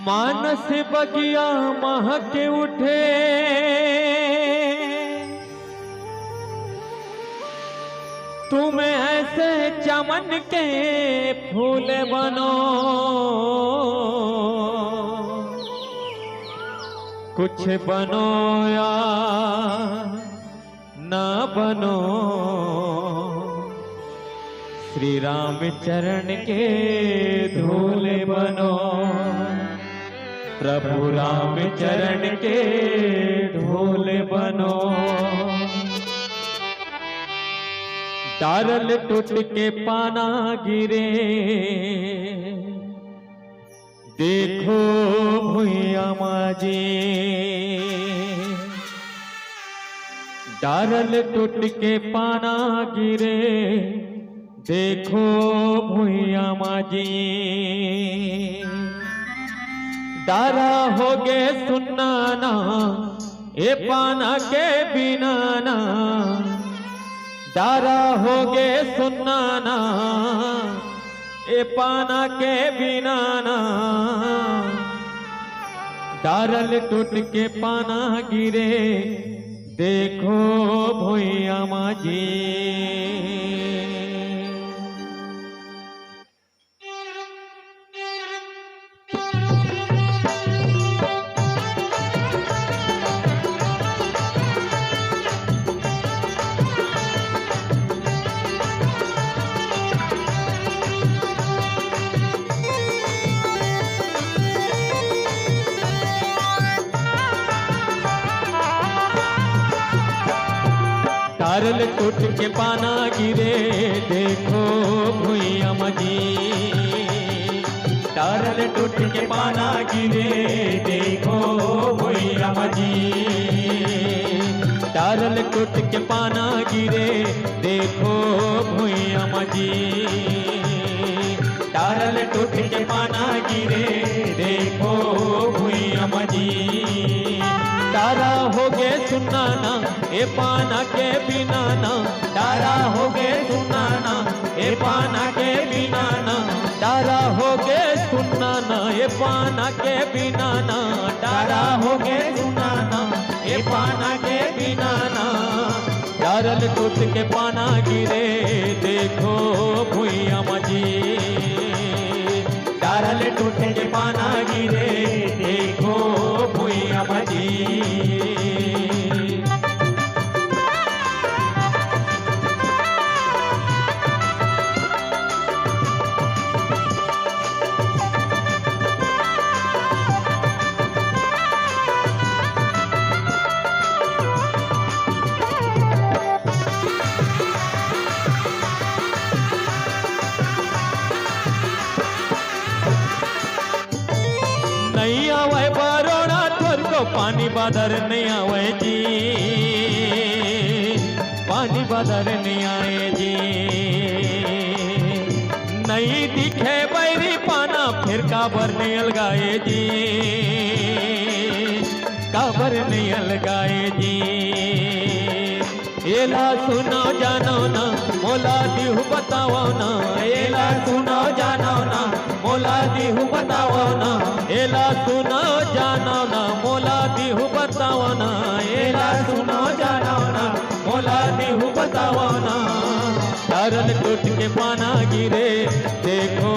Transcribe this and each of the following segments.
मानस बगिया महक उठे, तुम ऐसे चमन के फूल बनो, कुछ बनो या ना बनो, श्री राम चरण के धूल बनो, प्रभु राम चरण के ढोल बनो। डारल टूट के पाना गिरे, देखो भुइया माजी, डारल टूट के पाना गिरे, देखो भुइया माजी। डारा हो गे सुनाना ए पाना के बिना ना, डारा हो गे सुनाना ए पाना के बिना ना, डारल टूट के पाना गिरे, देखो भुइया माजी। डारल टूट के पाना गिरे, देखो भुइया माजी, डारल टूट के पाना गिरे, देखो भुइया माजी, डारल टूट के पाना गिरे, देखो भुइया माजी, डारल टूट के पाना गिरे, देखो भुइया माजी। डारा हो गे सुनाना ए पाना के बिना ना, डारा हो गे सुनाना ए पाना के बिना ना, डारा हो गे सुनाना ए पाना के बिना ना, डारा हो गे सुनाना ए पाना के बिना ना, डारल टूट के पाना गिरे, देखो भुइया माजी, डारल टूट के पाना गिरे, देखो भुइया माजी। नहीं आवे बरोड़ा तोर को पानी बादर नहीं आवे जी, पानी बादर नहीं आए जी। नहीं दिखे बैरी पाना फिर काबर नहीं अलगाए जी, काबर नहीं अलगाए जी। एला सुनो जानो ना मोला दिहु बताओ ना, एला सुनो जानो ना मोला दिहु बताओ ना, एला सुनो जानो ना मोला दिहु बताओ ना, एला सुनो जानो ना मोला दिहु बताओ ना। डारल टूट के पाना गिरे, देखो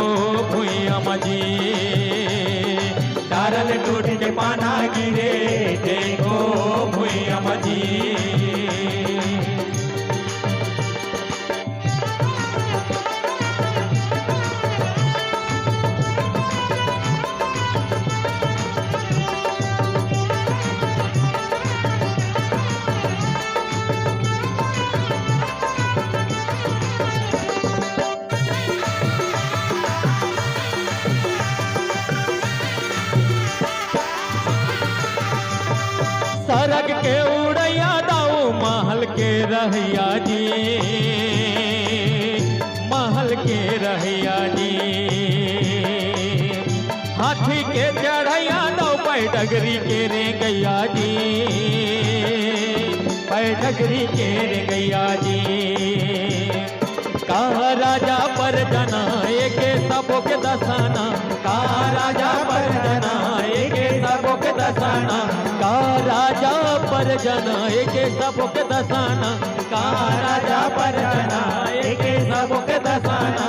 भुइया माजी, डारल टूट के पाना गिरे, देखो भुइया माजी। सरग के उड़ैया दाऊ महल के रहैया जी, महल के रहैया जी। हाथी के चढ़ैया दाऊ पैडगरी के रे गैया जी, पैडगरी के रे गैया जी। कहा राजा पर जना एक सबो के दसाना, कहा राजा पर जना पर जना एक सबो के दसाना, कहाँ राजा पर जना एक सबो के दसाना।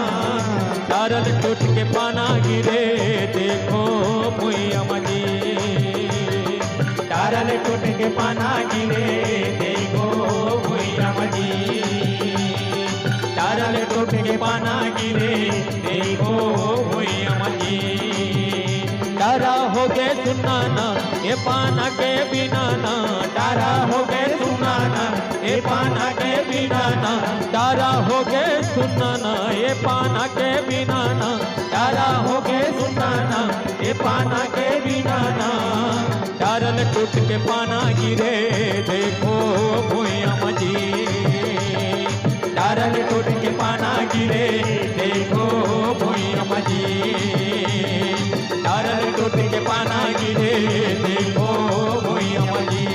तारल टूट के पाना गिरे देखो भुइया मजी, तारल टूट के पाना गिरे देखो भुइया मजी, तारल टूट के पाना गिरे देखो भुइया मजी। तारा हो गए सुनाना ये पाना के बिना ना, तारा हो गए सुनाना ये पाना के बिना ना, तारा हो गए सुनाना ये पाना के बिना ना, तारा हो गए सुनाना ये पाना के बिना ना। तारल टूट के पाना गिरे देखो भुइया मजी, तारल टूट के पाना गिरे देखो भुइया मजी, तारल टूट के पाना गिरे देखो भुइया मजी,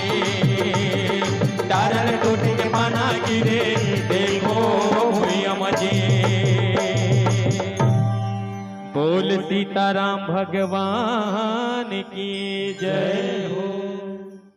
तारल टूट के पाना गिरे देखो भुइया मजी। बोल सीताराम भगवान की जय हो।